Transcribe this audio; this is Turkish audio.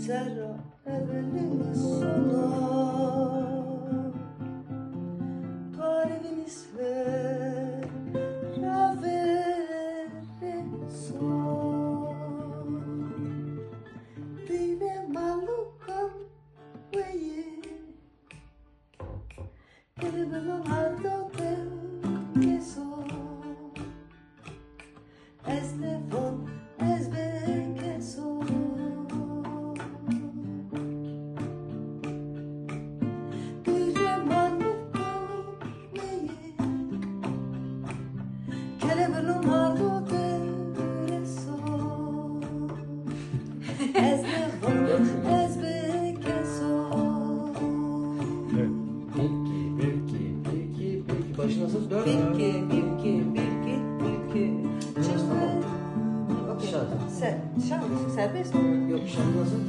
sarà evveli sola. Pare venisse ravere sol. Dime malucam weye, que de bello alto que soy. Es nevon, es que soy. Dime malucam weye, que de bello alto que soy. Es nevon, es que soy. Evet. Bir iki. Başı nasıl? Dört. Bir iki. Tamam. Okey. Şart. Sen, şan, serbest mi? Yok şart nasıl?